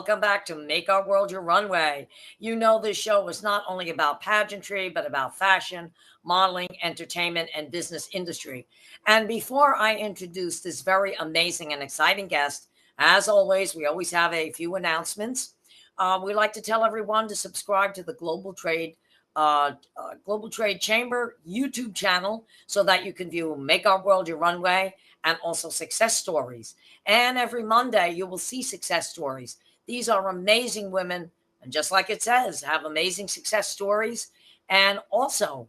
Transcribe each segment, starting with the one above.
Welcome back to Make Our World Your Runway. You know, this show is not only about pageantry, but about fashion, modeling, entertainment, and business industry. And before I introduce this very amazing and exciting guest, as always, we always have a few announcements. We like to tell everyone to subscribe to the Global Trade Chamber YouTube channel so that you can view Make Our World Your Runway and also success stories. And every Monday, you will see success stories. These are amazing women, and just like it says, have amazing success stories. And also,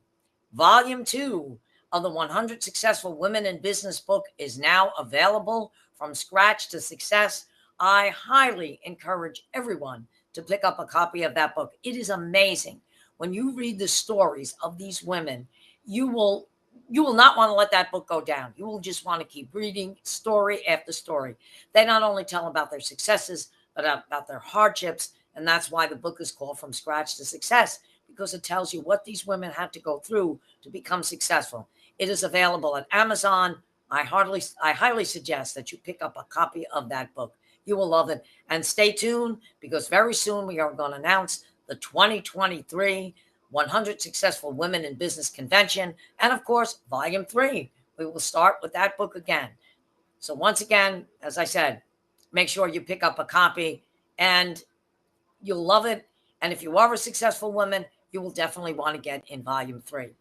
Volume 2 of the 100 Successful Women in Business book is now available, From Scratch to Success. I highly encourage everyone to pick up a copy of that book. It is amazing. When you read the stories of these women, you will not want to let that book go down. You will just want to keep reading story after story. They not only tell about their successes, but about their hardships. And that's why the book is called From Scratch to Success, because it tells you what these women had to go through to become successful. It is available at Amazon. I highly suggest that you pick up a copy of that book. You will love it. And stay tuned, because very soon we are going to announce the 2023 100 Successful Women in Business Convention. And of course, Volume 3. We will start with that book again. So once again, as I said, make sure you pick up a copy and you'll love it. And if you are a successful woman, you will definitely want to get in Volume 3.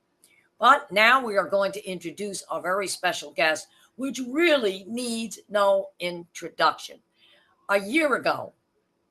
But now we are going to introduce our very special guest, which really needs no introduction. A year ago,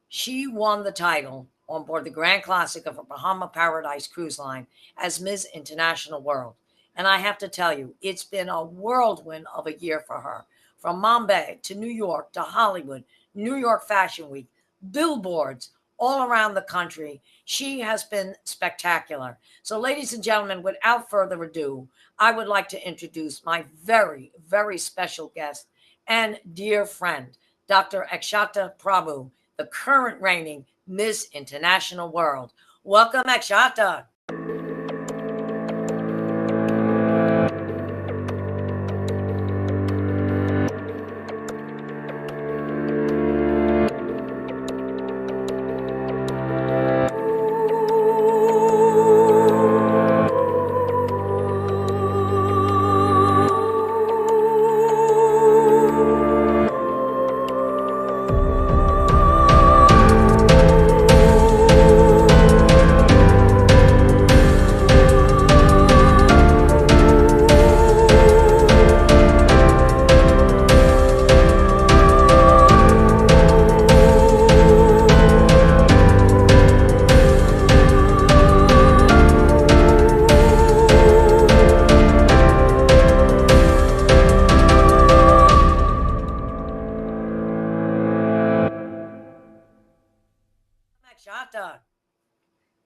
she won the title on board the Grand Classic of a Bahama Paradise cruise line as Ms. International World. And I have to tell you, it's been a whirlwind of a year for her. From Mumbai to New York to Hollywood, New York Fashion Week, billboards all around the country. She has been spectacular. So ladies and gentlemen, without further ado, I would like to introduce my very, very special guest and dear friend, Dr. Akshata Prabhu, the current reigning Miss International World. Welcome, Akshata.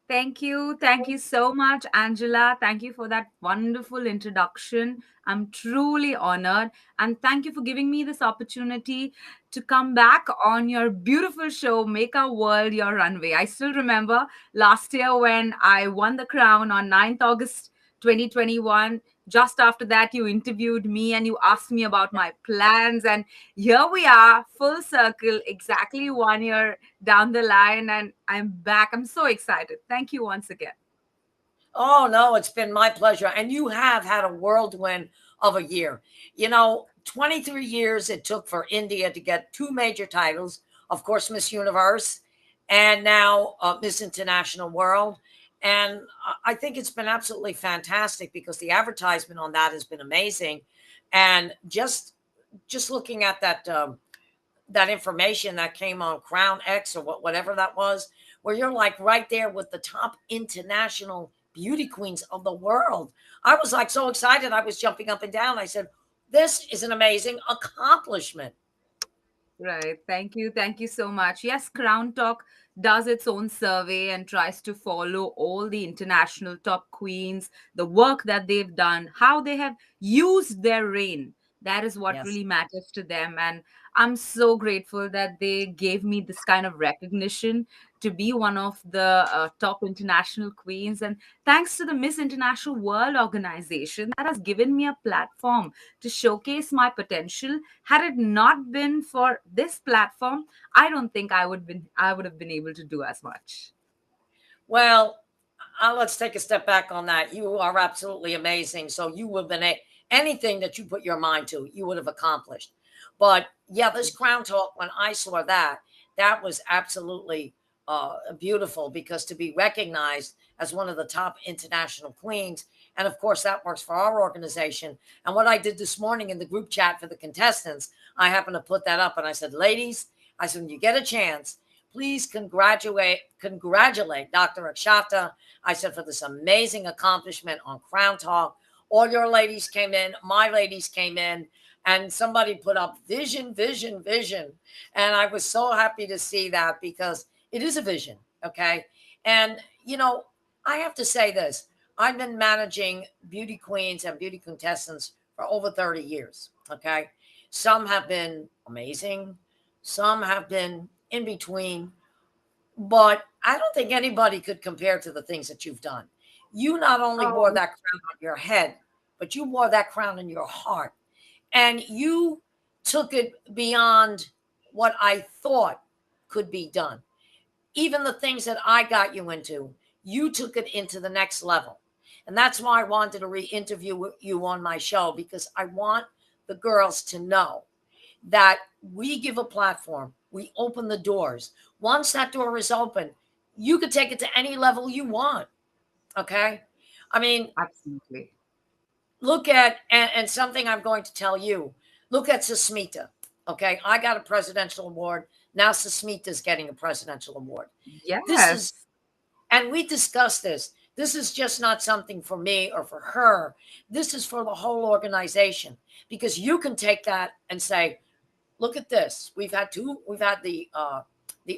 Thank you. Thank you so much, Angela. Thank you for that wonderful introduction. I'm truly honored. And thank you for giving me this opportunity to come back on your beautiful show, Make Our World Your Runway. I still remember last year when I won the crown on 9th August 2021. Just after that, you interviewed me and you asked me about my plans. And here we are, full circle, exactly 1 year down the line, and I'm back. I'm so excited. Thank you once again. Oh, no, it's been my pleasure. And you have had a whirlwind of a year. You know, 23 years it took for India to get 2 major titles, of course, Miss Universe, and now Miss International World. And I think it's been absolutely fantastic because the advertisement on that has been amazing. And just looking at that information that came on Crown X or whatever that was, where you're like right there with the top international beauty queens of the world. I was like so excited. I was jumping up and down. I said, this is an amazing accomplishment. Right. Thank you. Thank you so much. Yes, Crown Talk does its own survey and tries to follow all the international top queens, the work that they've done, how they have used their reign. That is what Yes. really matters to them. And I'm so grateful that they gave me this kind of recognition to be one of the top international queens. And thanks to the Miss International World organization that has given me a platform to showcase my potential. Had it not been for this platform, I don't think I would have been able to do as much. Well, let's take a step back on that. You are absolutely amazing. So you would have been anything that you put your mind to, you would have accomplished. But yeah, this crown talk, when I saw that, that was absolutely beautiful, because to be recognized as one of the top international queens, and of course that works for our organization. And what I did this morning in the group chat for the contestants, I happened to put that up, and I said, ladies, I said, when you get a chance, please congratulate Dr. Akshata. I said, for this amazing accomplishment on Crown Talk. All your ladies came in, my ladies came in, and somebody put up vision, vision, vision. And I was so happy to see that, because it is a vision, okay? And, you know, I have to say this. I've been managing beauty queens and beauty contestants for over 30 years, okay? Some have been amazing. Some have been in between. But I don't think anybody could compare to the things that you've done. You not only wore that crown on your head, but you wore that crown in your heart. And you took it beyond what I thought could be done. Even the things that I got you into, you took it into the next level. And that's why I wanted to re-interview you on my show, because I want the girls to know that we give a platform. We open the doors. Once that door is open, you could take it to any level you want. Okay? I mean, Absolutely. Look at, and something I'm going to tell you, look at Susmita. Okay? I got a presidential award. Now Susmita's getting a presidential award. Yes. And we discussed this. This is just not something for me or for her. This is for the whole organization, because you can take that and say, look at this. We've had the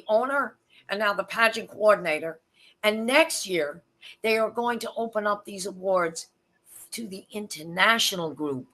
owner and now the pageant coordinator. And next year, they are going to open up these awards to the international group.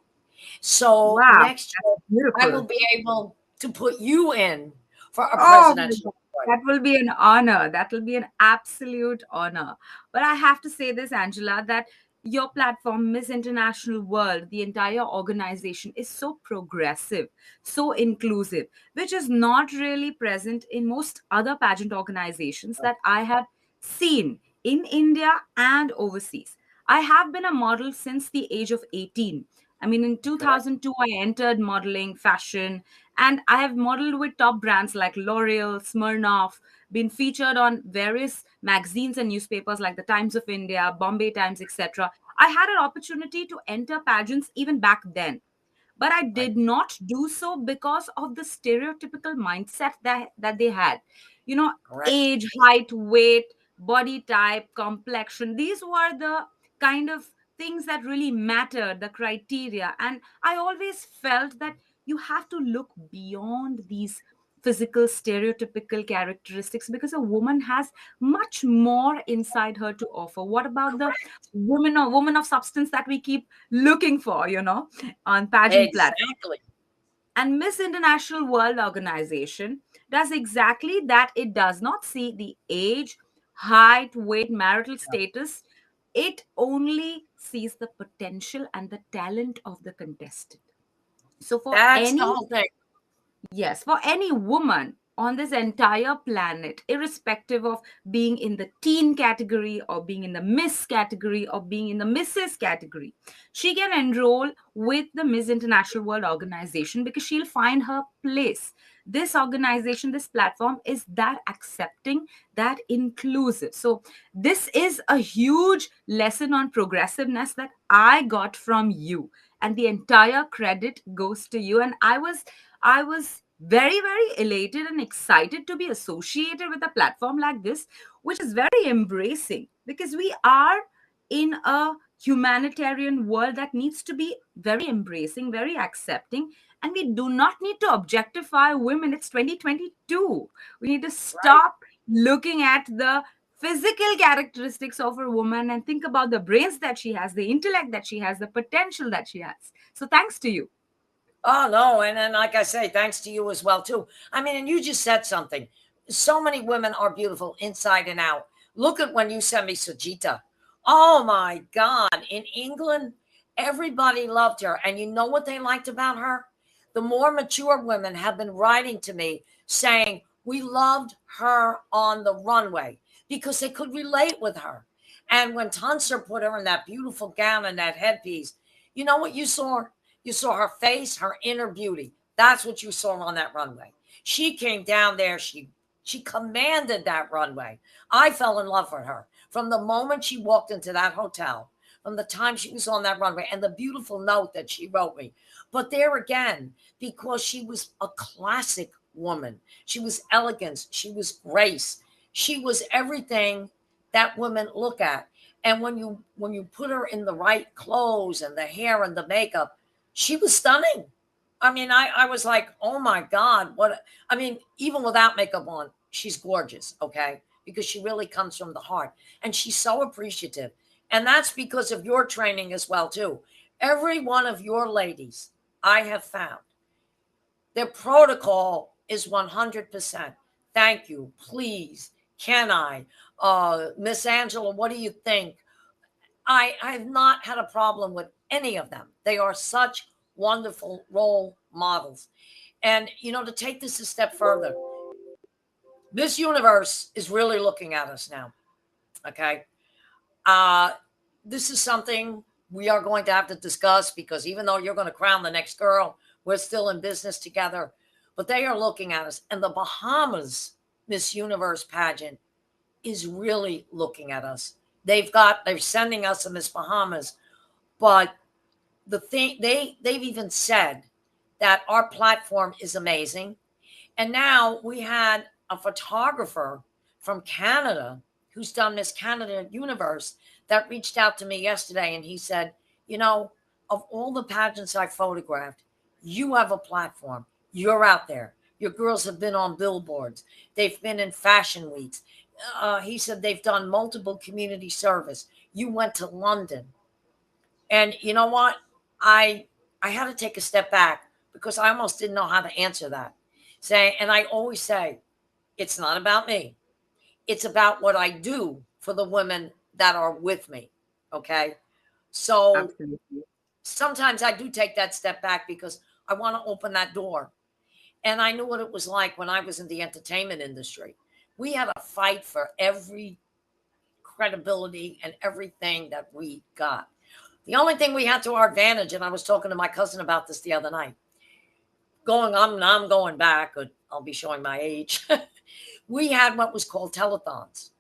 So next year, I will be able to put you in for a presidential award. That will be an honor. That will be an absolute honor. But I have to say this, Angela, that your platform, Miss International World, the entire organization is so progressive, so inclusive, which is not really present in most other pageant organizations that I have seen in India and overseas. I have been a model since the age of 18. I mean, in 2002, I entered modeling, fashion, and I have modeled with top brands like L'Oreal, Smirnoff, been featured on various magazines and newspapers like the Times of India, Bombay Times, etc. I had an opportunity to enter pageants even back then. But I did not do so because of the stereotypical mindset that they had. You know, age, height, weight, body type, complexion. These were the kind of things that really mattered, the criteria. And I always felt that you have to look beyond these physical stereotypical characteristics, because a woman has much more inside her to offer. What about the woman of substance that we keep looking for, you know, on pageant platforms? And Miss International World Organization does exactly that. It does not see the age, height, weight, marital status. It only sees the potential and the talent of the contestant. So for That's the whole thing. Yes, for any woman on this entire planet, irrespective of being in the teen category or being in the Miss category or being in the Mrs. category, she can enroll with the Miss International World Organization, because she'll find her place. This organization, this platform is that accepting, that inclusive. So this is a huge lesson on progressiveness that I got from you, and the entire credit goes to you. And I was very, very elated and excited to be associated with a platform like this, which is very embracing, because we are in a humanitarian world that needs to be very embracing, very accepting, and we do not need to objectify women. It's 2022. We need to stop looking at the physical characteristics of a woman and think about the brains that she has, the intellect that she has, the potential that she has. So thanks to you. Oh, no. And then, like I say, thanks to you as well, too. I mean, and you just said something. so many women are beautiful inside and out. Look at when you sent me Sujita. Oh my God. In England, everybody loved her. And you know what they liked about her? The more mature women have been writing to me saying, we loved her on the runway because they could relate with her. And when Tunser put her in that beautiful gown and that headpiece, you know what you saw? You saw her face, her inner beauty. That's what you saw on that runway. She came down there. She commanded that runway. I fell in love with her from the moment she walked into that hotel, from the time she was on that runway, and the beautiful note that she wrote me. But there again, because she was a classic woman, she was elegance, she was grace, she was everything that women look at. And when you put her in the right clothes and the hair and the makeup, she was stunning. I mean, I was like, oh my God, what? I mean, even without makeup on, she's gorgeous, okay? Because she really comes from the heart. And she's so appreciative. And that's because of your training as well, too. Every one of your ladies I have found, their protocol is 100%. Thank you. Please. Can I? Miss Angela, what do you think? I've not had a problem with any of them. They are such wonderful role models. And, to take this a step further, this universe is really looking at us now. Okay. This is something we are going to have to discuss because even though you're going to crown the next girl, we're still in business together. But they are looking at us. And the Bahamas Miss Universe pageant is really looking at us. They're sending us a Miss Bahamas, but they've even said that our platform is amazing. And now we had a photographer from Canada who's done Miss Canada Universe that reached out to me yesterday, and he said, of all the pageants I photographed, you have a platform. You're out there. Your girls have been on billboards. They've been in fashion weeks. He said they've done multiple community service. You went to London. And you know what? I had to take a step back because I almost didn't know how to answer that. And I always say, it's not about me. It's about what I do for the women that are with me. Okay. So Absolutely. sometimes I do take that step back because I want to open that door. And I knew what it was like when I was in the entertainment industry. We had a fight for every credibility and everything that we got. The only thing we had to our advantage, and I was talking to my cousin about this the other night, I'm going back, I'll be showing my age. We had what was called telethons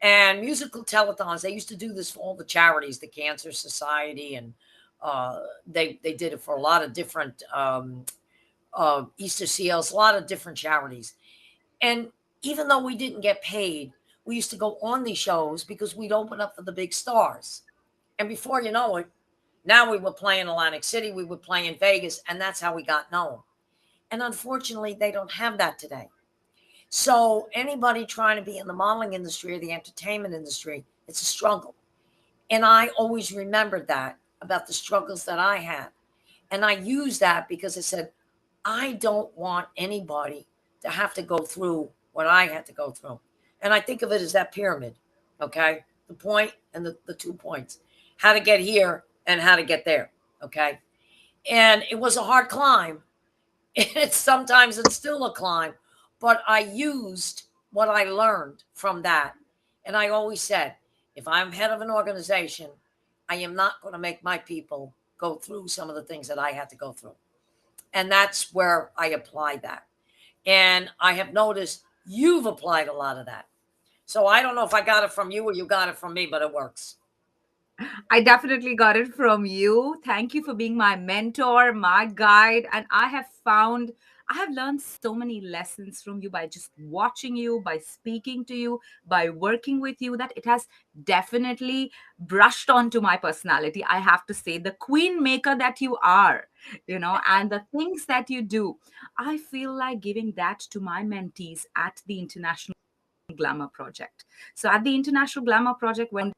and musical telethons. They used to do this for all the charities, the Cancer Society, and they did it for a lot of different Easter Seals, a lot of different charities. And even though we didn't get paid, we used to go on these shows because we'd open up for the big stars. And before you know it, now we were playing Atlantic City, we would play in Vegas, and that's how we got known. And unfortunately, they don't have that today. So anybody trying to be in the modeling industry or the entertainment industry, it's a struggle. And I always remembered that about the struggles that I had. And I used that because I said, I don't want anybody to have to go through what I had to go through. And I think of it as that pyramid, okay? The point and the 2 points, how to get here and how to get there, okay? And it was a hard climb. Sometimes it's still a climb, but I used what I learned from that. And I always said, if I'm head of an organization, I am not going to make my people go through some of the things that I had to go through. And that's where I applied that. And I have noticed you've applied a lot of that. So I don't know if I got it from you or you got it from me, but it works. I definitely got it from you. Thank you for being my mentor, my guide. And I have learned so many lessons from you by just watching you, by speaking to you, by working with you, that it has definitely brushed onto my personality. I have to say, the queen maker that you are, and the things that you do. I feel like giving that to my mentees at the International Glamour Project. So at the International Glamour Project, when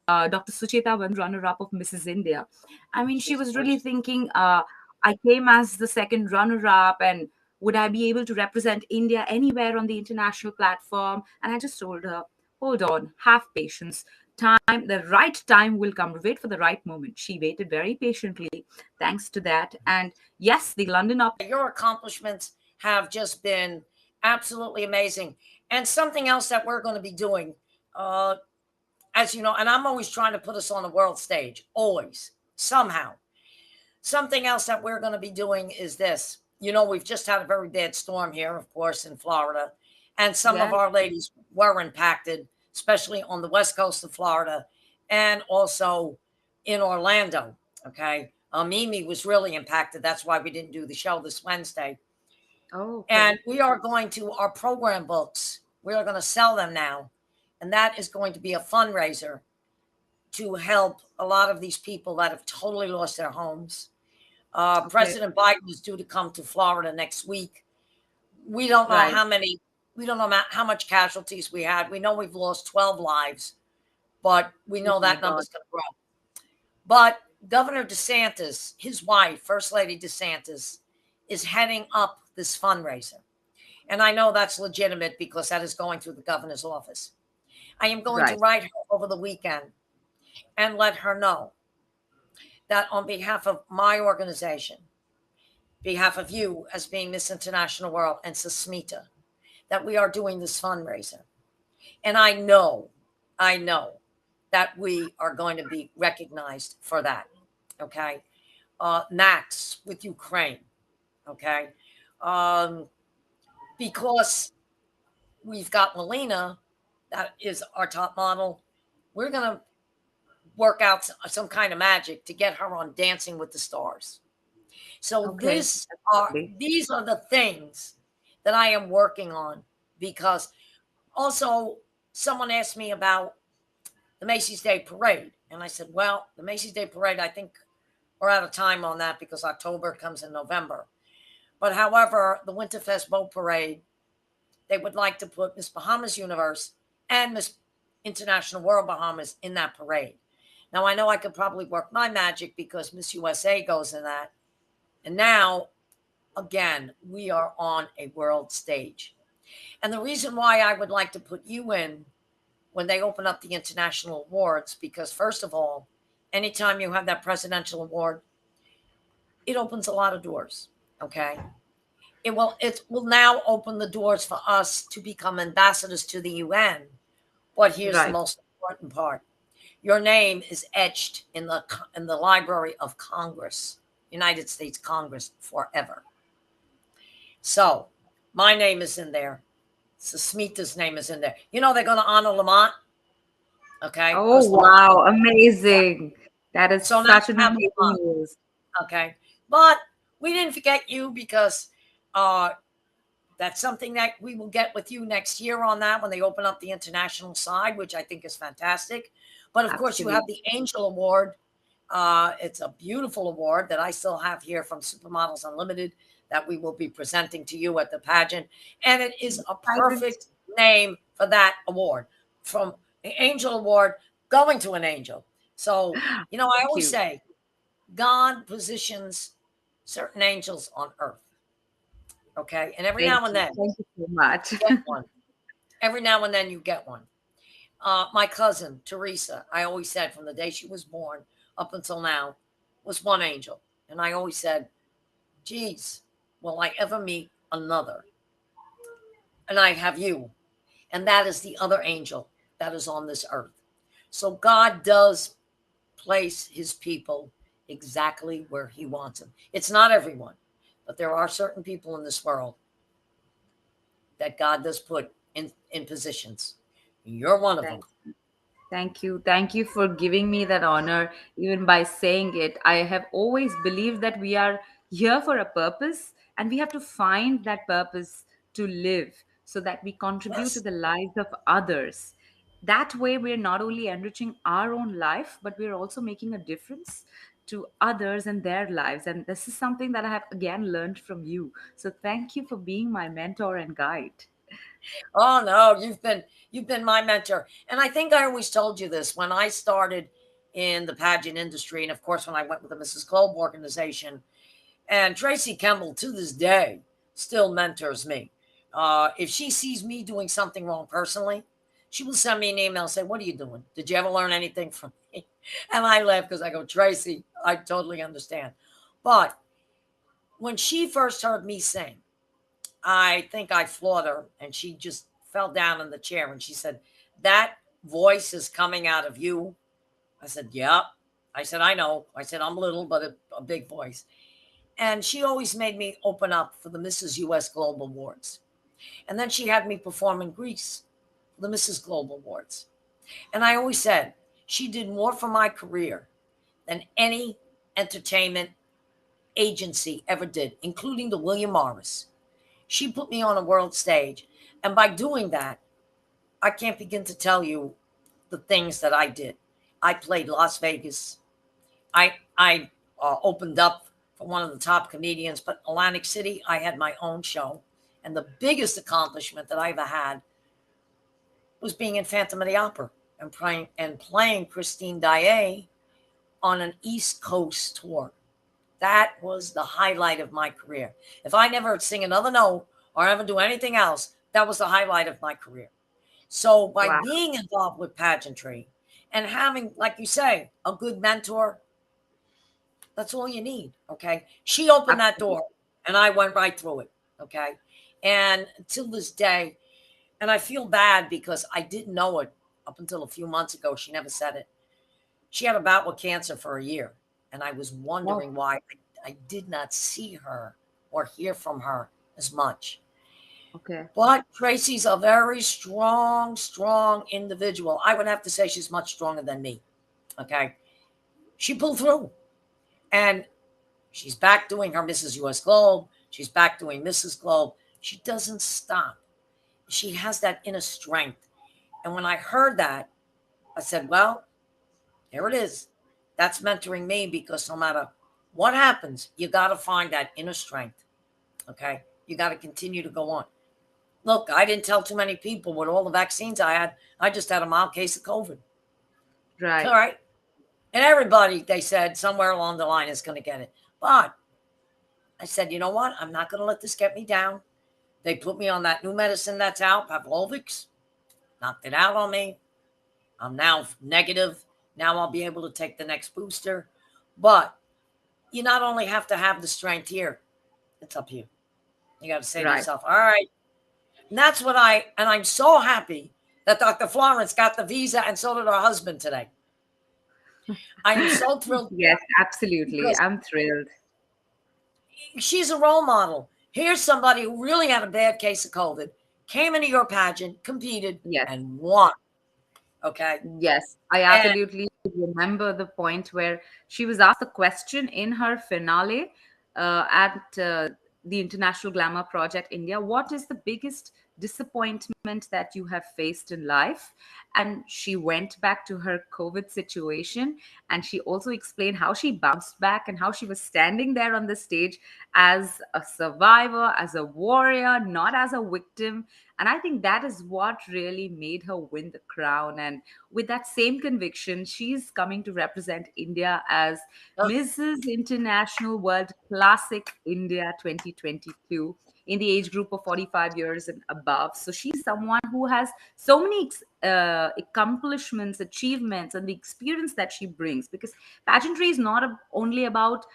Dr. Sucheta won runner-up of Mrs. India. I mean, she She's was really gorgeous. thinking, I came as the second runner-up, and would I be able to represent India anywhere on the international platform? And I just told her, hold on, have patience. The right time will come. Wait for the right moment. She waited very patiently, thanks to that. And yes, the London Your accomplishments have just been absolutely amazing. And something else that we're going to be doing, as you know, and I'm always trying to put us on the world stage, always, somehow. Something else that we're going to be doing is this. You know, we've just had a very bad storm here, of course, in Florida. And some of Yes. our ladies were impacted, especially on the west coast of Florida and also in Orlando. Okay. Mimi was really impacted. That's why we didn't do the show this Wednesday. Oh, okay. And we are going to, our program books, we are going to sell them now. And that is going to be a fundraiser to help a lot of these people that have totally lost their homes. Okay. President Biden is due to come to Florida next week. We don't know Right. how many, we don't know how much casualties we had. We know we've lost 12 lives, but we know Oh my that God. number's going to grow. But Governor DeSantis, his wife, First Lady DeSantis, is heading up this fundraiser. And I know that's legitimate because that is going through the governor's office. I am going to Right. write her over the weekend and let her know that on behalf of my organization, behalf of you as being Miss International World and Susmita, that we are doing this fundraiser. And I know that we are going to be recognized for that. Okay. Max with Ukraine. Okay. Because we've got Latina, that is our top model. We're going to work out some kind of magic to get her on Dancing with the Stars. So Okay. these are the things that I am working on, because also someone asked me about the Macy's Day Parade. And I said, well, the Macy's Day Parade, I think we're out of time on that because October comes in November. But however, the Winterfest Boat Parade, they would like to put Miss Bahamas Universe and Miss International World Bahamas in that parade. Now, I know I could probably work my magic because Miss USA goes in that. And now, again, we are on a world stage. And the reason why I would like to put you in when they open up the international awards, because first of all, anytime you have that presidential award, it opens a lot of doors. Okay. It will now open the doors for us to become ambassadors to the UN. But here's the Right. most important part. Your name is etched in the Library of Congress, United States Congress, forever. So my name is in there. Susmita's name is in there. You know, they're going to honor Lamont. Okay. Oh, Because Lamont, wow. Amazing. That is so now such you an have amazing Lamont. news. Okay. But we didn't forget you because that's something that we will get with you next year on that when they open up the international side, which I think is fantastic. But of course, you have Absolutely. the Angel Award. It's a beautiful award that I still have here from Supermodels Unlimited that we will be presenting to you at the pageant. And it is a Excited. perfect name for that award, from the Angel Award going to an angel. So, you know, I Thank always you. say God positions certain angels on earth. Okay. And every now Thank and you. then Thank you so much. you get one. Every now and then you get one. My cousin, Teresa, I always said from the day she was born up until now, was one angel. And I always said, geez, will I ever meet another? And I have you. And that is the other angel that is on this earth. So God does place his people exactly where he wants them. It's not everyone, but there are certain people in this world that God does put in positions. You're one of them. Thank Thank you. Thank you for giving me that honor, even by saying it. I have always believed that we are here for a purpose and we have to find that purpose to live so that we contribute to Yes. the lives of others. That way, we're not only enriching our own life, but we're also making a difference to others and their lives. And this is something that I have again learned from you. So, thank you for being my mentor and guide. Oh no, you've been my mentor. And I think I always told you this when I started in the pageant industry, and of course when I went with the Mrs. Globe organization. And Tracy Kemble to this day still mentors me. If she sees me doing something wrong personally, she will send me an email and say, "What are you doing? Did you ever learn anything from me?" And I laugh because I go, "Tracy, I totally understand." But when she first heard me sing, I think I floored her, and she just fell down in the chair and she said, "That voice is coming out of you." I said, "Yep." I said, "I know." I said, "I'm little, but a big voice." And she always made me open up for the Mrs. US Global Awards. And then she had me perform in Greece, the Mrs. Global Awards. And I always said, she did more for my career than any entertainment agency ever did, including the William Morris. She put me on a world stage. And by doing that, I can't begin to tell you the things that I did. I played Las Vegas. I opened up for one of the top comedians, but Atlantic City, I had my own show. And the biggest accomplishment that I ever had was being in Phantom of the Opera and playing Christine Daae on an East Coast tour. That was the highlight of my career. If I never sing another note or ever do anything else, that was the highlight of my career. So by Wow. being involved with pageantry and having, like you say, a good mentor, that's all you need. Okay. She opened that Absolutely. door and I went right through it. Okay. And till this day, and I feel bad because I didn't know it up until a few months ago. She never said it. She had a bout with cancer for a year. And I was Oh, wondering why I did not see her or hear from her as much. okay. But Tracy's a very strong, strong individual. I would have to say she's much stronger than me. Okay. She pulled through. And she's back doing her Mrs. US Globe. She's back doing Mrs. Globe. She doesn't stop. She has that inner strength. And when I heard that, I said, well, here it is. That's mentoring me because no matter what happens, you got to find that inner strength. Okay. You got to continue to go on. Look, I didn't tell too many people with all the vaccines I had. I just had a mild case of COVID. All Right. right. And everybody, they said, somewhere along the line is going to get it. But I said, you know what? I'm not going to let this get me down. They put me on that new medicine that's out, Pavlovic's, knocked it out on me. I'm now negative. Now I'll be able to take the next booster. But you not only have to have the strength here, it's up here. You got to say to Right. yourself, all right. And that's what and I'm so happy that Dr. Florence got the visa and so did her husband today. I am so thrilled Yes, absolutely. because I'm thrilled. she's a role model. Here's somebody who really had a bad case of COVID, came into your pageant, competed, Yes. and won. Okay. Yes, I And absolutely remember the point where she was asked the question in her finale at the International Glamour Project India, what is the biggest disappointment that you have faced in life? And she went back to her COVID situation and she also explained how she bounced back and how she was standing there on the stage as a survivor, as a warrior, not as a victim. And I think that is what really made her win the crown. And with that same conviction, she's coming to represent India as Mrs. International World Classic India 2022 in the age group of 45 years and above. So she's someone who has so many accomplishments, achievements, and the experience that she brings. Because pageantry is not only about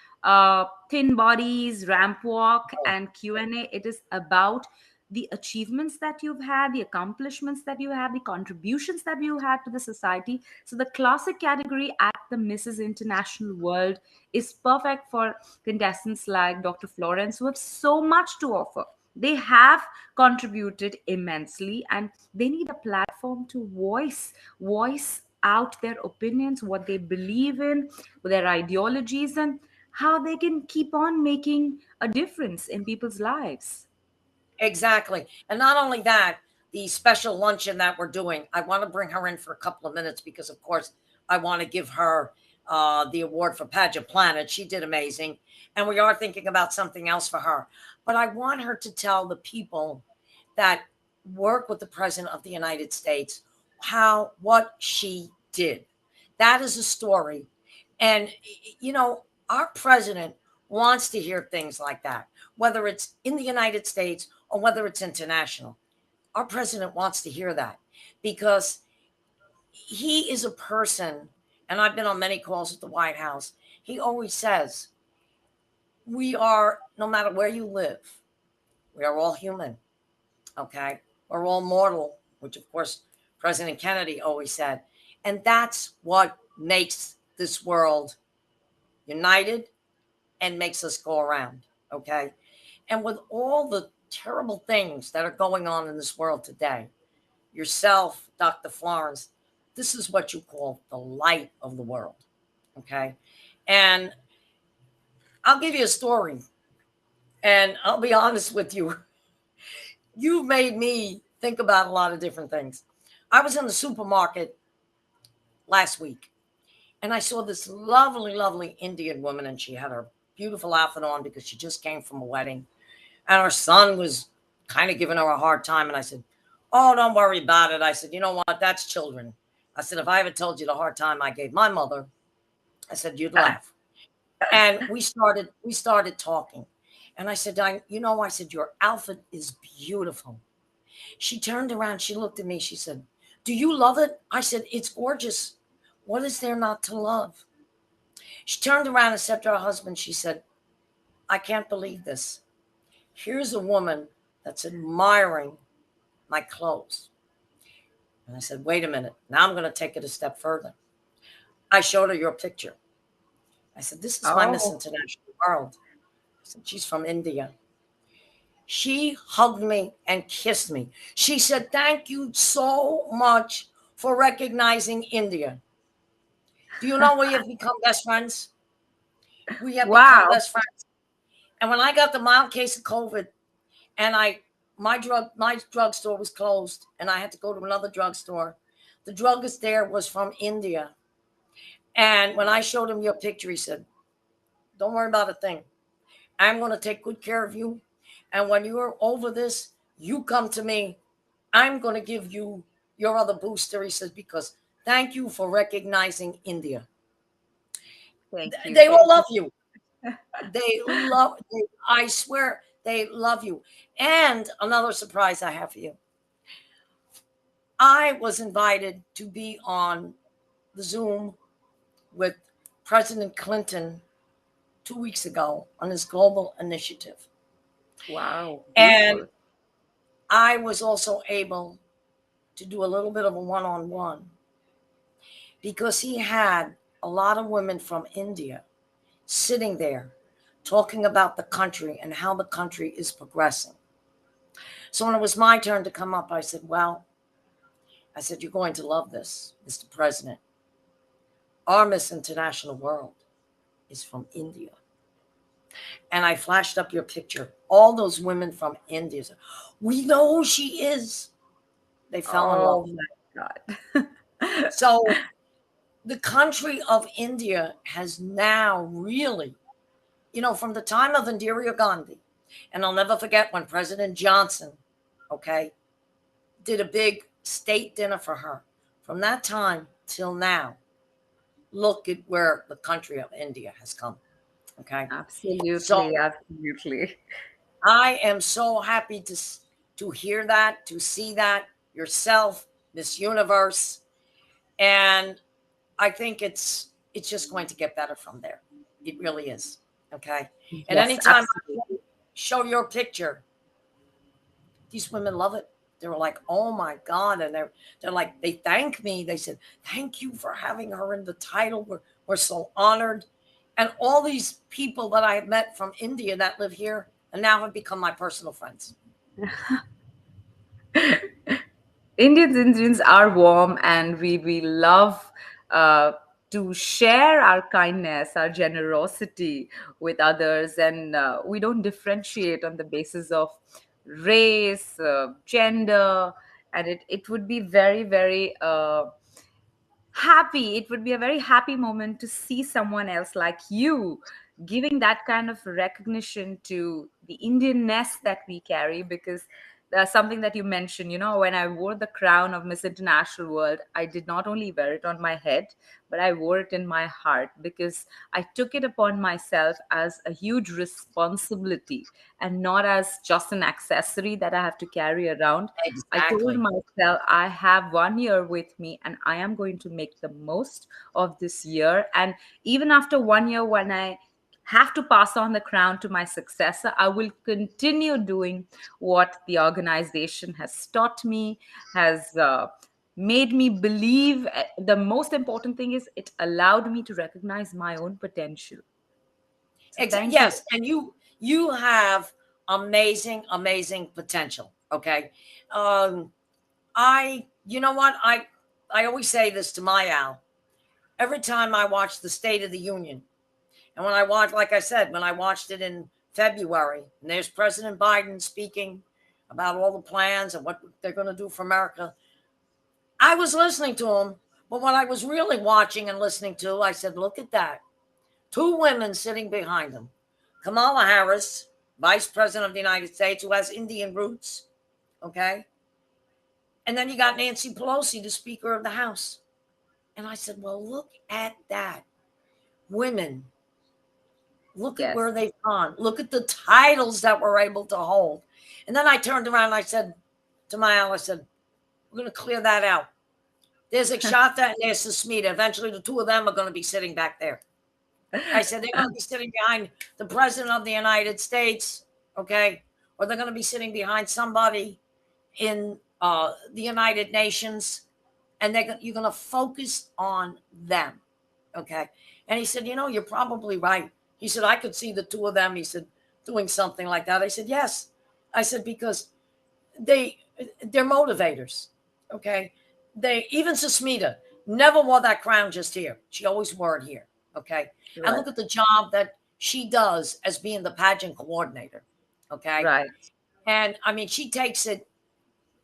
thin bodies, ramp walk, and Q&A. It is about the achievements that you've had, the accomplishments that you have, the contributions that you had to the society. So the classic category at the Mrs. International World is perfect for contestants like Dr. Florence who have so much to offer. They have contributed immensely and they need a platform to voice out their opinions, what they believe in, their ideologies, and how they can keep on making a difference in people's lives. exactly. And not only that, the special luncheon that we're doing, I want to bring her in for a couple of minutes because, of course, I want to give her the award for Pageant Planet. She did amazing. And we are thinking about something else for her. But I want her to tell the people that work with the President of the United States what she did. That is a story. And, you know, our president wants to hear things like that, whether it's in the United States or whether it's international. Our president wants to hear that because he is a person, and I've been on many calls at the White House. He always says, we are, no matter where you live, we are all human, okay? We're all mortal, which of course President Kennedy always said. And that's what makes this world united and makes us go around, okay? And with all the terrible things that are going on in this world today, yourself, Dr. Florence, this is what you call the light of the world, okay? And I'll give you a story, and I'll be honest with you. You've made me think about a lot of different things. I was in the supermarket last week, and I saw this lovely, lovely Indian woman, and she had her beautiful outfit on because she just came from a wedding, and her son was kind of giving her a hard time. And I said, oh, don't worry about it. I said, you know what? That's children. I said, if I ever told you the hard time I gave my mother, I said, you'd laugh. And we started talking. And I said, I said, your outfit is beautiful. She turned around, she looked at me, she said, do you love it? I said, it's gorgeous. What is there not to love? She turned around and said to her husband, she said, I can't believe this. Here's a woman that's admiring my clothes. And I said, wait a minute. Now I'm going to take it a step further. I showed her your picture. I said, this is my Miss International World. I said, she's from India. She hugged me and kissed me. She said, thank you so much for recognizing India. Do you know we have become best friends? We have become best friends. And when I got the mild case of COVID, and my drugstore was closed, and I had to go to another drugstore, the druggist there was from India. And when I showed him your picture, he said, don't worry about a thing. I'm going to take good care of you. And when you're over this, you come to me. I'm going to give you your other booster. He says, because thank you for recognizing India. Thank you. They all love you. I swear, they love you. And another surprise I have for you. I was invited to be on the Zoom with President Clinton 2 weeks ago on his global initiative. Wow. And I was also able to do a little bit of a one-on-one because he had a lot of women from India sitting there talking about the country and how the country is progressing. So when it was my turn to come up, I said, well, you're going to love this, Mr. President. Our Miss International World is from India. And I flashed up your picture. All those women from India said, we know who she is. They fell in love. Oh my God. So the country of India has now really, from the time of Indira Gandhi, and I'll never forget when President Johnson, did a big state dinner for her. From that time till now, look at where the country of India has come. Okay. Absolutely. So absolutely. I am so happy to hear that, to see that yourself, Miss Universe. And I think it's just going to get better from there. It really is. Okay. And Yes, anytime absolutely. I show your picture, these women love it. They were like, oh my God. And they're like, they thank me. They said, thank you for having her in the title. We're so honored. And all these people that I have met from India that live here and now have become my personal friends. Indians are warm, and we love to share our kindness, our generosity with others, and we don't differentiate on the basis of race, gender, and it would be very, very happy. It would be a very happy moment to see someone else like you giving that kind of recognition to the Indianness that we carry, because something that you mentioned, when I wore the crown of Miss International World, I did not only wear it on my head, but I wore it in my heart, because I took it upon myself as a huge responsibility and not as just an accessory that I have to carry around. I told Exactly. myself, I have 1 year with me and I am going to make the most of this year. And even after 1 year, when I have to pass on the crown to my successor, I will continue doing what the organization has taught me, has made me believe. The most important thing is it allowed me to recognize my own potential. So thank you. Yes, and you have amazing, amazing potential. Okay. You know what, I always say this to my Al every time I watch the State of the Union. And when I watched, like I said, when I watched it in February, and there's President Biden speaking about all the plans and what they're going to do for America, I was listening to him. But what I was really watching and listening to, I said, look at that. Two women sitting behind him. Kamala Harris, Vice President of the United States, who has Indian roots. Okay. And then you got Nancy Pelosi, the Speaker of the House. And I said, well, look at that. Women. Look at Yes. where they've gone. Look at the titles that we're able to hold. And then I turned around and I said to my Al, I said, we're going to clear that out. There's 𝐿𝐿𝐼 and there's Susmita. Eventually, the two of them are going to be sitting back there. I said, they're going to be sitting behind the President of the United States, okay? Or they're going to be sitting behind somebody in the United Nations, and you're going to focus on them, okay? And he said, you're probably right. He said, I could see the two of them, he said, doing something like that. I said, yes. I said, because they're motivators, okay? Even Susmita never wore that crown just here. She always wore it here, okay? Right. And look at the job that she does as being the pageant coordinator, okay? Right. And I mean, she takes it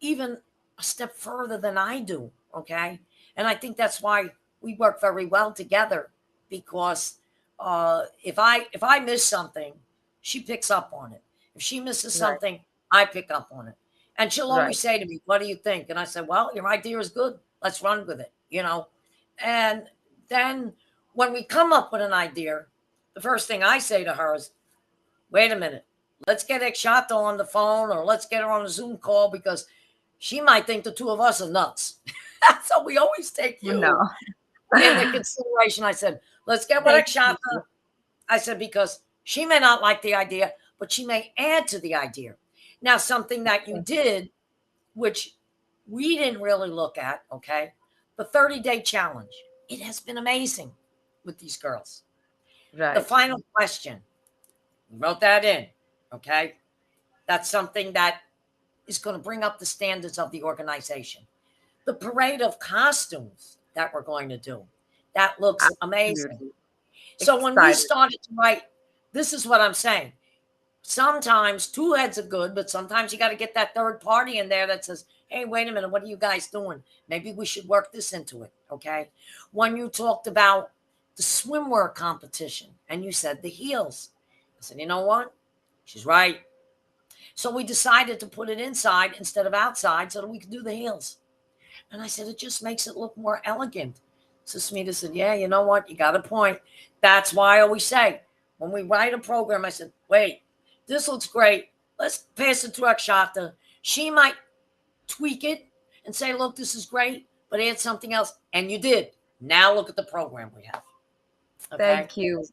even a step further than I do, okay? And I think that's why we work very well together, because if I miss something, she picks up on it. If she misses something, I pick up on it. And she'll always say to me, what do you think? And I said, well, your idea is good. Let's run with it, And then when we come up with an idea, the first thing I say to her is, wait a minute, let's get Akshata on the phone, or let's get her on a Zoom call, because she might think the two of us are nuts. So we always take you into consideration. I said, let's get with Akshata. I said, because she may not like the idea, but she may add to the idea. Now, something that you did, which we didn't really look at, okay, the 30-day challenge. It has been amazing with these girls. Right. The final question, we wrote that in, okay? That's something that is going to bring up the standards of the organization. The parade of costumes that we're going to do, that looks amazing. So when we started to write, this is what I'm saying. Sometimes two heads are good, but sometimes you got to get that third party in there that says, hey, wait a minute, what are you guys doing? Maybe we should work this into it, okay? When you talked about the swimwear competition and you said the heels, I said, you know what? She's right. So we decided to put it inside instead of outside so that we could do the heels. And I said, it just makes it look more elegant. So Smita said, yeah, you know what? You got a point. That's why I always say, when we write a program, I said, wait, this looks great. Let's pass it to Akshata. She might tweak it and say, look, this is great, but add something else. And you did. Now look at the program we have. Okay? Thank you.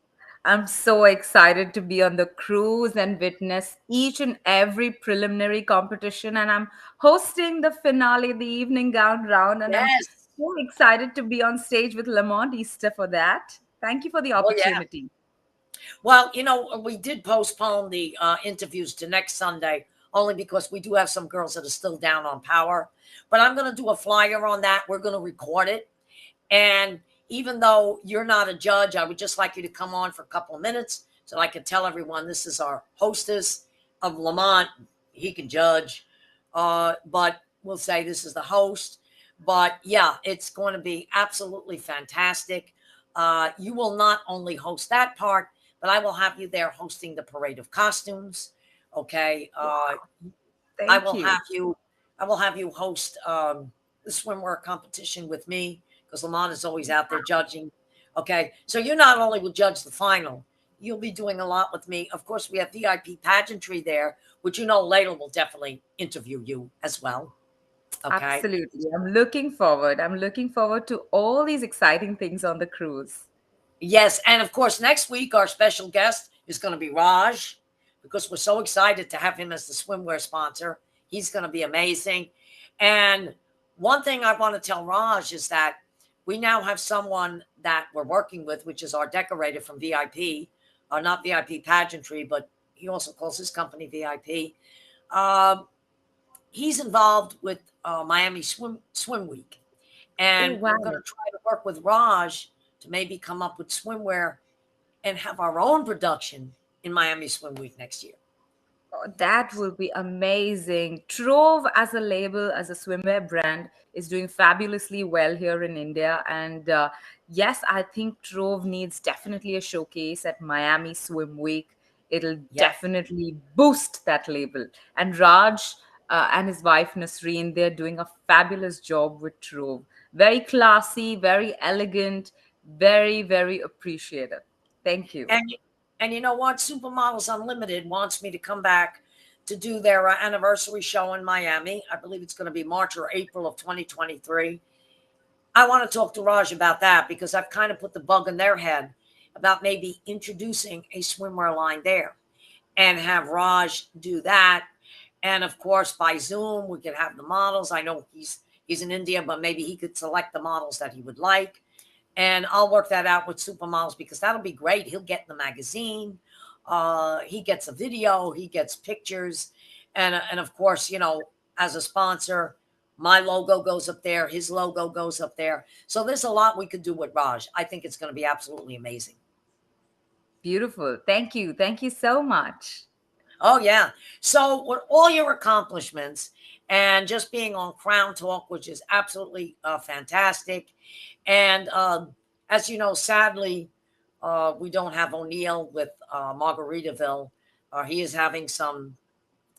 I'm so excited to be on the cruise and witness each and every preliminary competition. And I'm hosting the finale, the evening gown round. And I'm so excited to be on stage with Lamont Easter for that. Thank you for the opportunity. Yeah. Well, we did postpone the interviews to next Sunday, only because we do have some girls that are still down on power. But I'm going to do a flyer on that. We're going to record it. And even though you're not a judge, I would just like you to come on for a couple of minutes so I can tell everyone this is our hostess of Lamont. He can judge, but we'll say this is the host. But yeah, it's going to be absolutely fantastic. You will not only host that part, but I will have you there hosting the parade of costumes. Okay. I Thank will you. have you. I will have you host the swimwear competition with me because Lamont is always out there judging. Okay, so you not only will judge the final, you'll be doing a lot with me. Of course, we have VIP pageantry there, which later will definitely interview you as well. Okay. Absolutely. I'm looking forward. I'm looking forward to all these exciting things on the cruise. Yes, and of course, next week our special guest is going to be Raj because we're so excited to have him as the swimwear sponsor. He's going to be amazing. And one thing I want to tell Raj is that we now have someone that we're working with, which is our decorator from VIP, not VIP pageantry, but he also calls his company VIP. Um, he's involved with Miami Swim Week, Oh, and we're wow. going to try to work with Raj to maybe come up with swimwear and have our own production in Miami Swim Week next year. Oh, that will be amazing. Trove as a label, as a swimwear brand, is doing fabulously well here in India. And yes, I think Trove needs definitely a showcase at Miami Swim Week. It'll Yes. definitely boost that label. And Raj and his wife Nasreen, they're doing a fabulous job with Trove. Very classy, very elegant, very, very appreciative. Thank you. And and you know what? Supermodels Unlimited wants me to come back to do their anniversary show in Miami. I believe it's going to be March or April of 2023. I want to talk to Raj about that because I've kind of put the bug in their head about maybe introducing a swimwear line there and have Raj do that. And of course, by Zoom, we could have the models. I know he's in India, but maybe he could select the models that he would like. And I'll work that out with Supermodels because that'll be great. He'll get in the magazine. He gets a video. He gets pictures. And of course, as a sponsor, my logo goes up there. His logo goes up there. So there's a lot we could do with Raj. I think it's going to be absolutely amazing. Beautiful. Thank you. Thank you so much. Oh, yeah. So, with all your accomplishments and just being on Crown Talk, which is absolutely fantastic. And as you know, sadly, we don't have O'Neill with Margaritaville. He is having some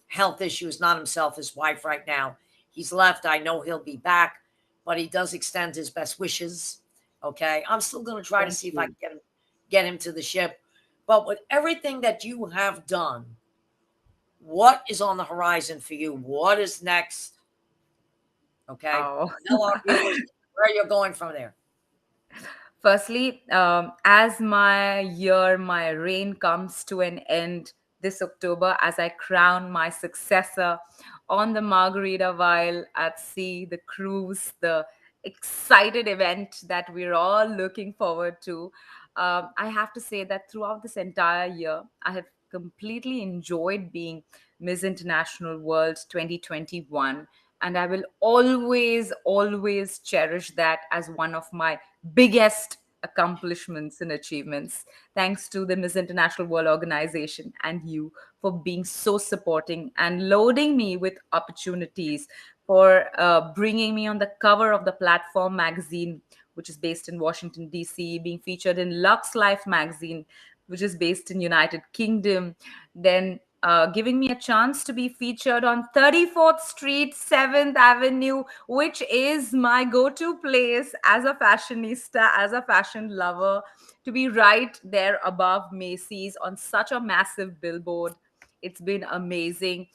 health issues, not himself, his wife right now. He's left. I know he'll be back, but he does extend his best wishes. Okay. I'm still going to try to Thank see if I you. can get him to the ship. But with everything that you have done, what is on the horizon for you? What is next? Okay. Oh. Tell our viewers where you're going from there. Firstly, as my reign comes to an end this October, as I crown my successor on the Margarita While at Sea, the cruise, the excited event that we're all looking forward to, I have to say that throughout this entire year, I have completely enjoyed being Miss International World 2021. And I will always, always cherish that as one of my biggest accomplishments and achievements. Thanks to the Miss International World Organization and you for being so supporting and loading me with opportunities, for bringing me on the cover of the Platform magazine, which is based in Washington, D.C., being featured in Lux Life magazine, which is based in United Kingdom, then giving me a chance to be featured on 34th Street, 7th Avenue, which is my go-to place as a fashionista, as a fashion lover, to be right there above Macy's on such a massive billboard. It's been amazing.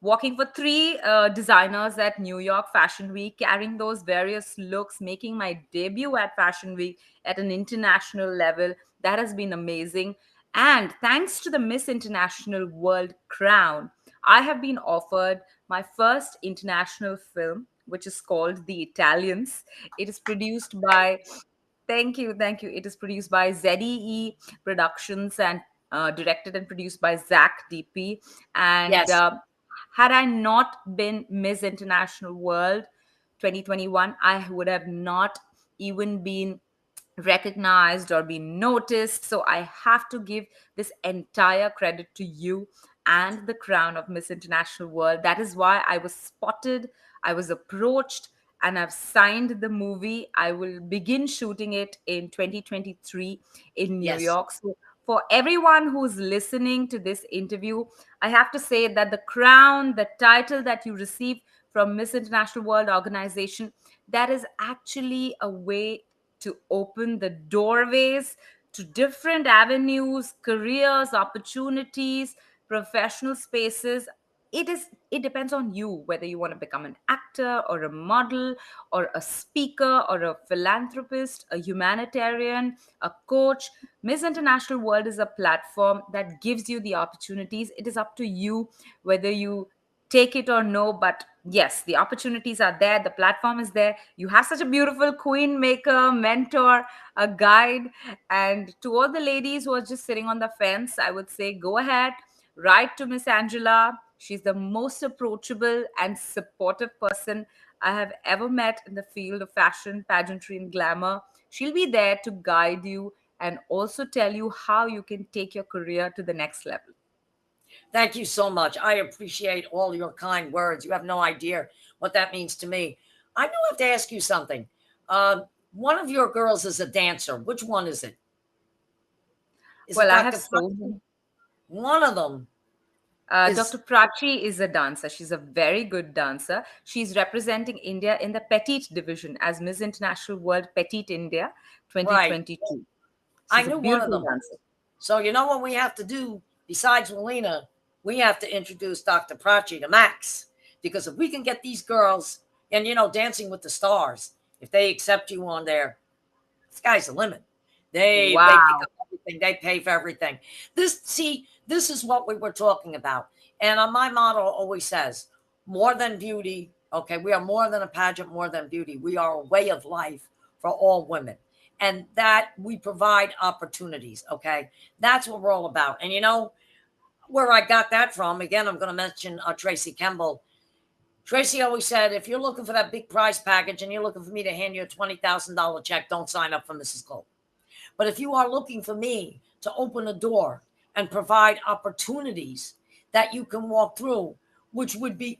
Walking for three designers at New York Fashion Week, carrying those various looks, making my debut at Fashion Week at an international level. That has been amazing. And thanks to the Miss International World crown, I have been offered my first international film, which is called The Italians. It is produced by, thank you, thank you. It is produced by ZEE Productions and directed and produced by Zach DP. And Yes. had I not been Miss International World 2021, I would have not even been recognized or been noticed. So I have to give this entire credit to you and the crown of Miss International World. That is why I was spotted, I was approached, and I've signed the movie. I will begin shooting it in 2023 in New Yes. York. So For everyone who's listening to this interview, I have to say that the crown, the title that you receive from Miss International World Organization, that is actually a way to open the doorways to different avenues, careers, opportunities, professional spaces. It depends on you whether you want to become an actor or a model or a speaker or a philanthropist, a humanitarian, a coach. Miss International World is a platform that gives you the opportunities. It is up to you whether you take it or no. But yes, the opportunities are there. The platform is there. You have such a beautiful queen maker, mentor, a guide. And to all the ladies who are just sitting on the fence, I would say go ahead, write to Miss Angela. She's the most approachable and supportive person I have ever met in the field of fashion, pageantry, and glamour. She'll be there to guide you and also tell you how you can take your career to the next level. Thank you so much. I appreciate all your kind words. You have no idea what that means to me. I do have to ask you something. One of your girls is a dancer. Which one is it? Is it Well, I have Dr. so Prachi? many. One of them is Dr. Prachi is a dancer. She's a very good dancer. She's representing India in the Petite division as Miss International World Petite India right. 2022. I She's a knew one of beautiful them. dancer. So you know what we have to do besides Melina? We have to introduce Dr. Prachi to Max. Because if we can get these girls and, Dancing with the Stars, if they accept you on there, sky's the limit. They pick Wow. up everything. They pay for everything. This is what we were talking about. And my motto always says, more than beauty. Okay, we are more than a pageant, more than beauty. We are a way of life for all women. And that we provide opportunities. Okay, that's what we're all about. And where I got that from, again, I'm going to mention Tracy Kemble. Tracy always said, if you're looking for that big prize package and you're looking for me to hand you a $20,000 check, don't sign up for Mrs. Gold. But if you are looking for me to open a door and provide opportunities that you can walk through, which would be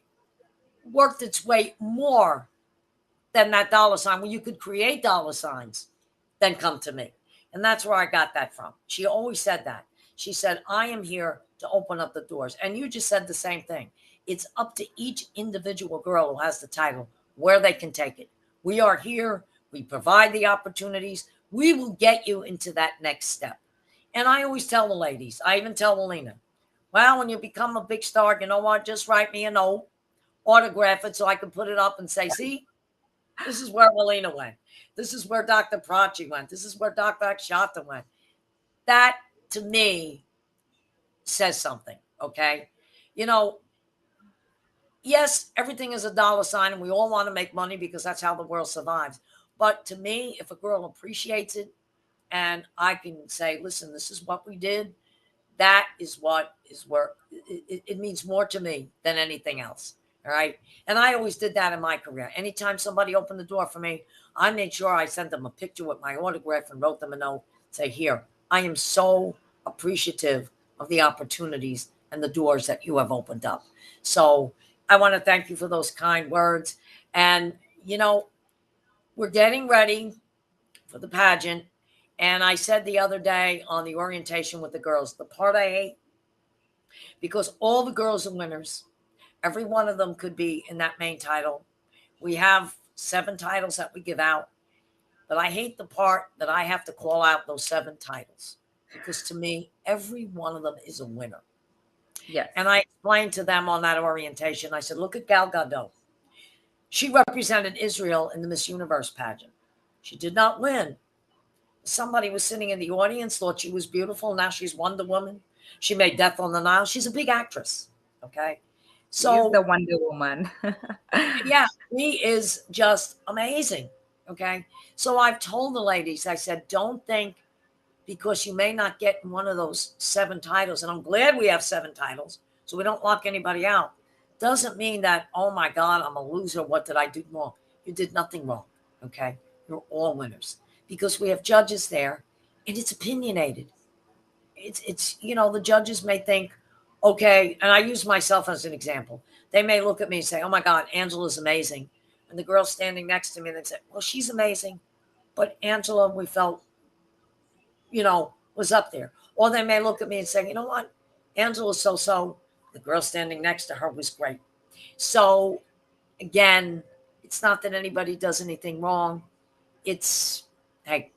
worth its weight more than that dollar sign, where you could create dollar signs, then come to me. And that's where I got that from. She always said that. She said, I am here to open up the doors. And you just said the same thing. It's up to each individual girl who has the title where they can take it. We are here. We provide the opportunities. We will get you into that next step. And I always tell the ladies, I even tell Alina, well, when you become a big star, you know what? Just write me a note, autograph it so I can put it up and say, see, this is where Alina went. This is where Dr. Prachi went. This is where Dr. Akshata went. That, to me, says something, okay? Yes, everything is a dollar sign, and we all want to make money because that's how the world survives. But to me, if a girl appreciates it and I can say, listen, this is what we did, that is what is where it means more to me than anything else. All right. And I always did that in my career. Anytime somebody opened the door for me, I made sure I sent them a picture with my autograph and wrote them a note, say, here, I am so appreciative of the opportunities and the doors that you have opened up. So I want to thank you for those kind words. And, we're getting ready for the pageant. And I said the other day on the orientation with the girls, the part I hate, because all the girls are winners. Every one of them could be in that main title. We have 7 titles that we give out. But I hate the part that I have to call out those 7 titles. Because to me, every one of them is a winner. Yes. And I explained to them on that orientation, I said, look at Gal Gadot. She represented Israel in the Miss Universe pageant. She did not win. Somebody was sitting in the audience, thought she was beautiful. Now she's Wonder Woman. She made Death on the Nile. She's a big actress. Okay. She is the Wonder Woman. Yeah, she is just amazing. Okay. So I've told the ladies, I said, don't think because you may not get one of those 7 titles, and I'm glad we have 7 titles, so we don't lock anybody out. Doesn't mean that, oh my God, I'm a loser. What did I do wrong? You did nothing wrong. Okay. You're all winners because we have judges there and it's opinionated. It's the judges may think, okay, and I use myself as an example. They may look at me and say, oh my God, Angela's amazing. And the girl standing next to me, they say, well, she's amazing. But Angela, we felt, was up there. Or they may look at me and say, you know what? Angela's so-so. The girl standing next to her was great. So again, it's not that anybody does anything wrong. It's, hey,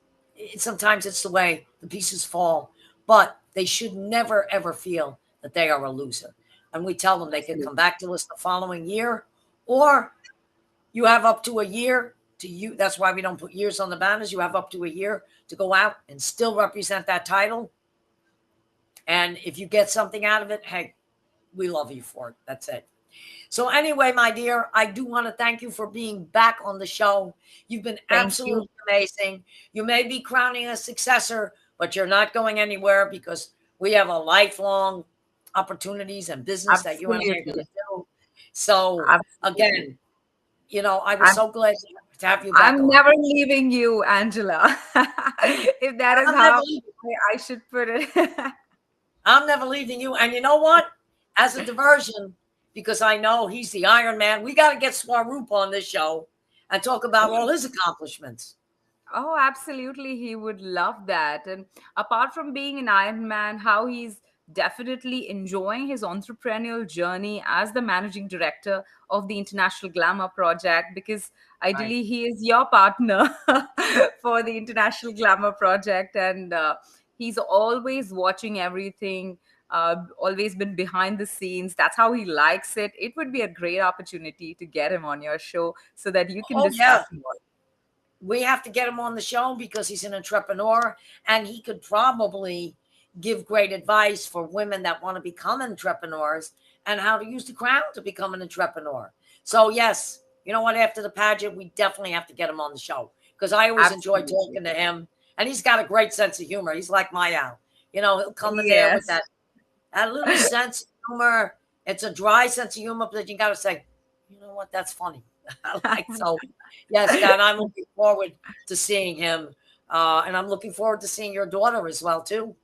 sometimes it's the way the pieces fall, but they should never, ever feel that they are a loser. And we tell them they can come back to us the following year, or you have up to a year to you. That's why we don't put years on the banners. You have up to a year to go out and still represent that title. And if you get something out of it, hey, we love you for it. That's it. So anyway, my dear, I do want to thank you for being back on the show. You've been absolutely amazing. You may be crowning a successor, but you're not going anywhere because we have a lifelong opportunities and business that you and I are going to do. So again, you know, I was so glad to have you back. I'm never leaving you, Angela. If that is how I should put it. I'm never leaving you. And you know what? As a diversion, because I know he's the Iron Man, we got to get Swaroop on this show and talk about all his accomplishments. Oh, absolutely. He would love that. And apart from being an Iron Man, how he's definitely enjoying his entrepreneurial journey as the managing director of the International Glamour Project, because ideally he is your partner for the International Glamour Project. And he's always watching everything, always been behind the scenes. That's how he likes it. It would be a great opportunity to get him on your show so that you can discuss more. We have to get him on the show because he's an entrepreneur, and he could probably give great advice for women that want to become entrepreneurs and how to use the crown to become an entrepreneur. So yes, you know what? After the pageant, we definitely have to get him on the show because I always enjoy talking to him, and he's got a great sense of humor. He's like my Al. You know, he'll come in there with that little sense of humor. It's a dry sense of humor, but you got to say, you know what? That's funny. So yes, Dan, I'm looking forward to seeing him, and I'm looking forward to seeing your daughter as well too.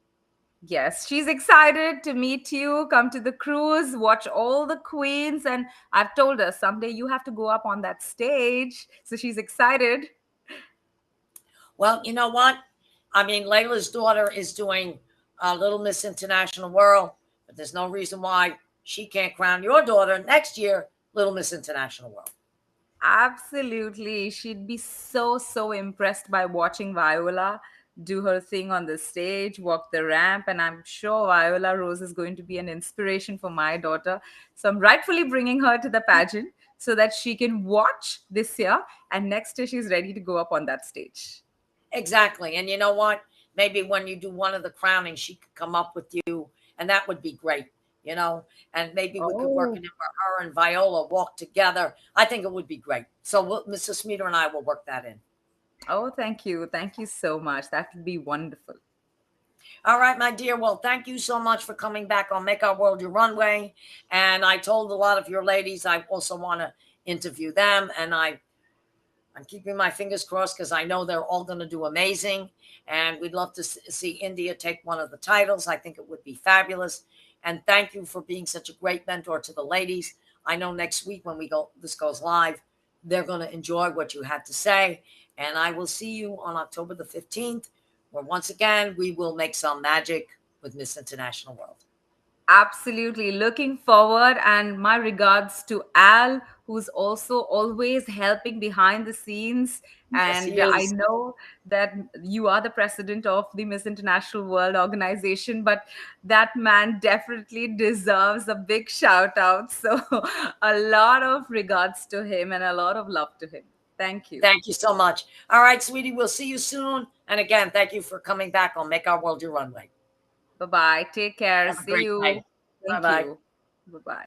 Yes, she's excited to meet you, come to the cruise, watch all the queens, and I've told her someday you have to go up on that stage, so she's excited. Well, you know what? I mean, Layla's daughter is doing Little Miss International World, but there's no reason why she can't crown your daughter next year Little Miss International World. Absolutely. She'd be so impressed by watching Viola do her thing on the stage, walk the ramp. And I'm sure Viola Rose is going to be an inspiration for my daughter. So I'm rightfully bringing her to the pageant so that she can watch this year. And next year, she's ready to go up on that stage. Exactly. And you know what? Maybe when you do one of the crownings, she could come up with you. And that would be great. You know, and maybe we could work it in where her and Viola walk together. I think it would be great. So Mrs. Smeater and I will work that in. Oh, thank you. Thank you so much. That would be wonderful. All right, my dear. Well, thank you so much for coming back on Make Our World Your Runway. And I told a lot of your ladies I also want to interview them. And I'm keeping my fingers crossed because I know they're all going to do amazing. And we'd love to see India take one of the titles. I think it would be fabulous. And thank you for being such a great mentor to the ladies. I know next week when this goes live, they're going to enjoy what you had to say. And I will see you on October the 15th, where once again, we will make some magic with Miss International World. Absolutely. Looking forward. And my regards to Al, who's also always helping behind the scenes. And yes, I know that you are the president of the Miss International World organization, but that man definitely deserves a big shout out. So a lot of regards to him and a lot of love to him. Thank you. Thank you so much. All right, sweetie, we'll see you soon. And again, thank you for coming back on Make Our World Your Runway. Bye-bye. Take care. See you. Bye-bye. Bye-bye.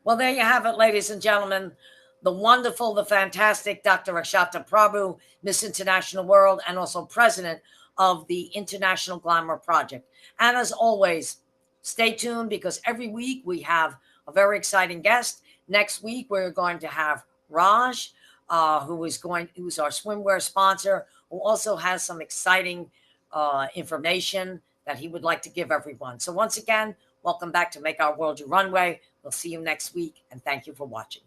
Well, there you have it, ladies and gentlemen. The wonderful, the fantastic Dr. Akshata Prabhu, Miss International World, and also president of the International Glamour Project. And as always, stay tuned because every week we have a very exciting guest. Next week, we're going to have Raj, who's our swimwear sponsor, who also has some exciting information that he would like to give everyone. So once again, welcome back to Make Our World Your Runway. We'll see you next week, and thank you for watching.